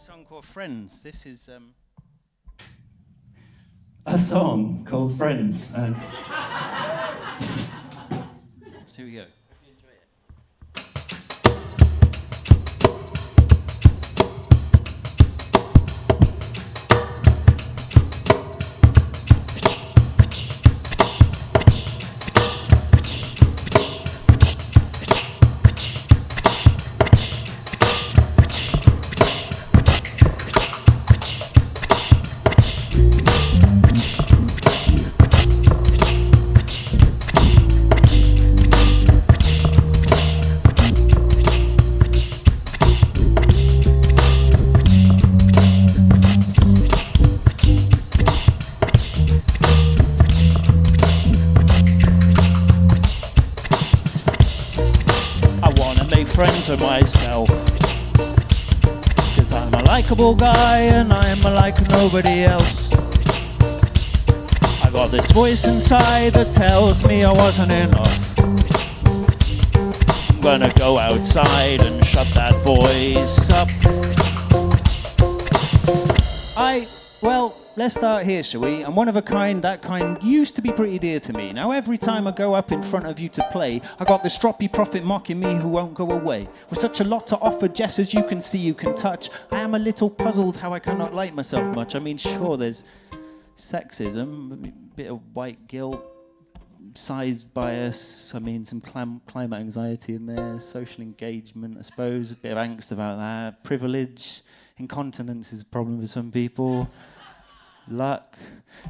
song called Friends. This is a song called Friends. So here we go. Friends with myself, 'cause I'm a likable guy and I'm like nobody else. I got this voice inside that tells me I wasn't enough. I'm gonna go outside and shut that voice up. Well, let's start here, shall we? I'm one of a kind, that kind used to be pretty dear to me. Now every time I go up in front of you to play, I got this stroppy prophet mocking me who won't go away. With such a lot to offer, just as you can see, you can touch, I am a little puzzled how I cannot like myself much. I mean, sure, there's sexism, a bit of white guilt, size bias, I mean, some climate anxiety in there, social engagement, I suppose, a bit of angst about that, privilege, incontinence is a problem for some people. Luck.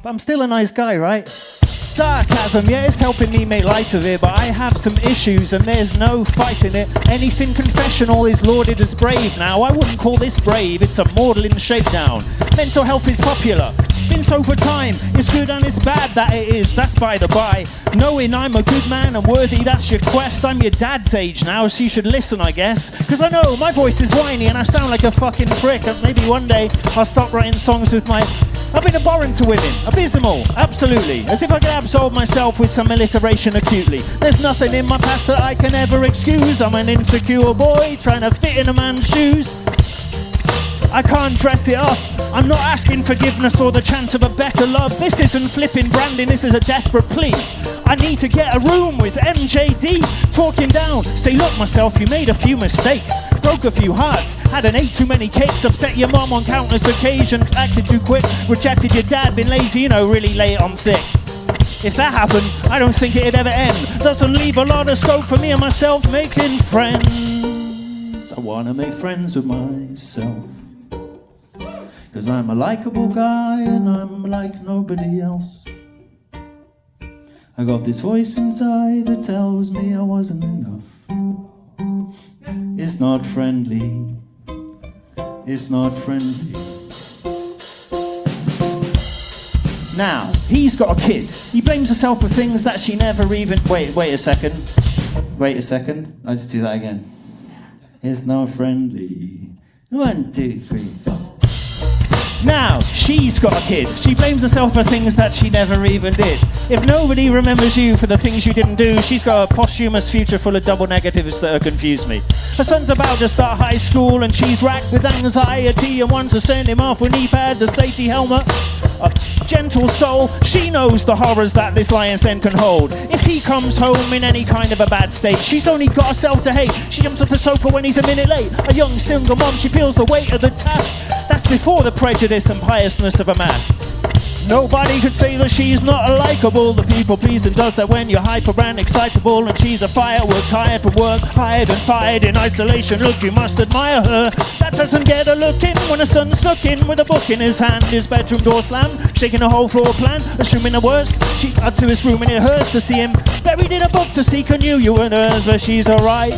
But I'm still a nice guy, right? Sarcasm, yeah, it's helping me make light of it, but I have some issues and there's no fighting it. Anything confessional is lauded as brave now. I wouldn't call this brave, it's a maudlin shakedown. Mental health is popular, been so for time. It's good and it's bad that it is, that's by the by. Knowing I'm a good man and worthy, that's your quest. I'm your dad's age now, so you should listen, I guess. Cause I know my voice is whiny and I sound like a fucking prick. And maybe one day I'll stop writing songs with my... I've been abhorrent to women, abysmal, absolutely. As if I could absolve myself with some alliteration acutely. There's nothing in my past that I can ever excuse. I'm an insecure boy trying to fit in a man's shoes. I can't dress it up. I'm not asking forgiveness or the chance of a better love. This isn't flipping branding, this is a desperate plea. I need to get a room with MJD. Talk him down, say look myself, you made a few mistakes. Broke a few hearts, had an ate too many cakes. Upset your mom on countless occasions, acted too quick. Rejected your dad, been lazy, you know, really lay it on thick. If that happened, I don't think it'd ever end. Doesn't leave a lot of scope for me and myself making friends. I wanna make friends with myself, 'cause I'm a likable guy and I'm like nobody else. I got this voice inside that tells me I wasn't enough. It's not friendly. It's not friendly. Now, he's got a kid. He blames himself for things that she never even... Wait a second. I'll just do that again. It's not friendly. 1, 2, 3, 4. Now, she's got a kid. She blames herself for things that she never even did. If nobody remembers you for the things you didn't do, she's got a posthumous future full of double negatives that confuse me. Her son's about to start high school and she's racked with anxiety and wants to send him off with knee pads, a safety helmet. A gentle soul, she knows the horrors that this lion's den can hold. If he comes home in any kind of a bad state, she's only got herself to hate. She jumps off the sofa when he's a minute late. A young single mom, she feels the weight of the task. That's before the prejudice and piousness of a mask. Nobody could say that she's not likable. The people pleasing does that when you're hyper and excitable. And she's a firework, tired from work, hired and fired in isolation. Look, you must admire her. That doesn't get a look in when her son's stuck in with a book in his hand. His bedroom door slammed, shaking a whole floor plan, assuming the worst. She got to his room and it hurts to see him buried in a book to seek a new you and hers, but she's alright.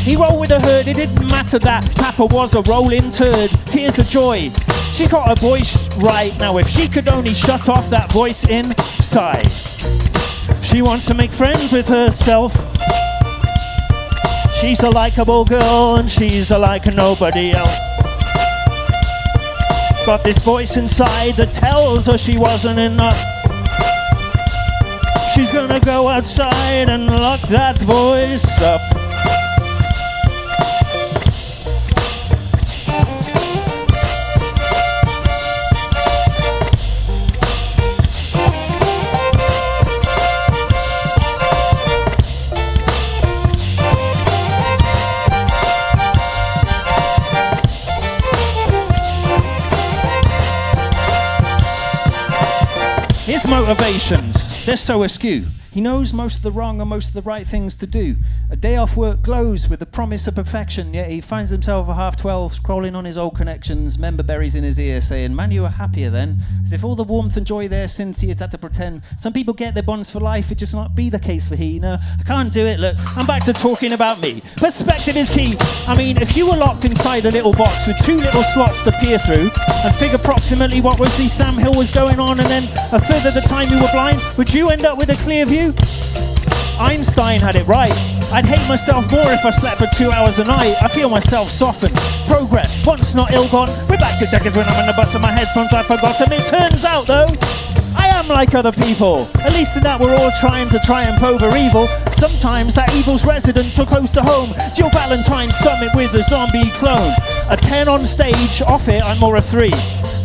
He rolled with the herd, it didn't matter that Papa was a rolling turd. Tears of joy, she got her voice right. Now if she could only shut off that voice inside. She wants to make friends with herself. She's a likable girl and she's like nobody else. Got this voice inside that tells her she wasn't enough. She's gonna go outside and lock that voice up. motivations, they're so askew. He knows most of the wrong and most of the right things to do. A day off work glows with the promise of perfection, yet he finds himself at 12:30 scrolling on his old connections, member berries in his ear, saying, man, you were happier then. As if all the warmth and joy there since he had to pretend. Some people get their bonds for life, it just not be the case for he. No, I can't do it, look, I'm back to talking about me. Perspective is key. I mean, if you were locked inside a little box with 2 little slots to peer through, and figure approximately what was the Sam Hill was going on, and then a third of the time you were blind, would you end up with a clear view? Einstein had it right. I'd hate myself more if I slept for 2 hours a night. I feel myself soften. Progress, once not ill gone. We're back to decades when I'm in the bus and my headphones I've forgotten. It turns out though, I am like other people. At least in that we're all trying to triumph over evil. Sometimes that evil's resident so close to home. Jill Valentine's summit with a zombie clone. A 10 on stage, off it I'm more a 3.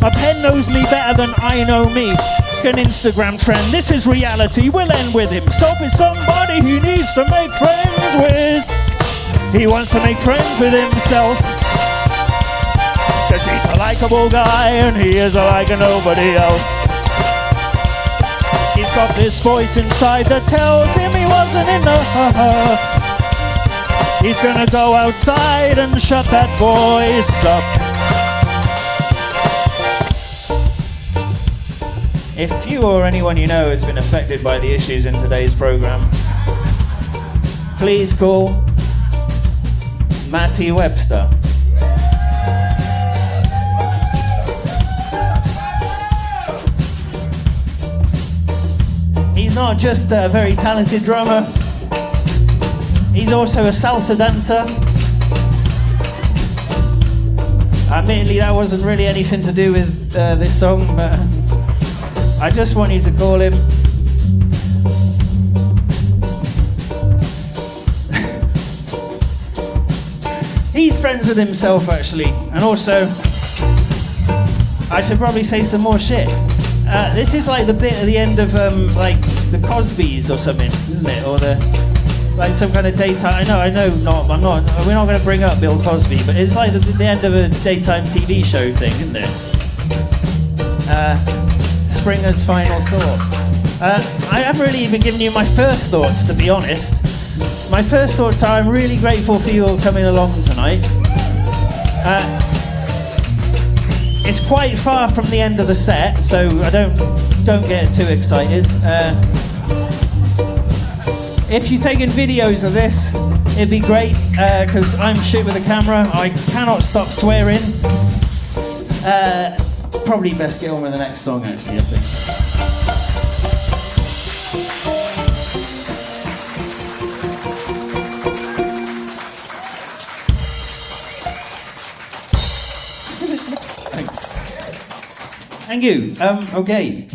My pen knows me better than I know me. An Instagram trend, this is reality, we'll end with himself is somebody he needs to make friends with. He wants to make friends with himself, cause he's a likable guy and he is like nobody else. He's got this voice inside that tells him he wasn't enough. He's gonna go outside and shut that voice up. If you or anyone you know has been affected by the issues in today's program, please call Matty Webster. He's not just a very talented drummer, he's also a salsa dancer. Admittedly, that wasn't really anything to do with this song, but I just want you to call him he's friends with himself actually, and also I should probably say some more shit. This is like the bit at the end of like the Cosbys or something, isn't it? Or the like some kind of daytime. I know. We're not going to bring up Bill Cosby, but it's like the end of a daytime TV show thing, isn't it? Springer's final thought. I haven't really even given you my first thoughts, to be honest. My first thoughts are I'm really grateful for you all coming along tonight. It's quite far from the end of the set, so I don't get too excited. If you're taking videos of this, it'd be great, because I'm shit with a camera. I cannot stop swearing. Probably best get on with the next song, actually, I think. Thanks. Thank you. Okay.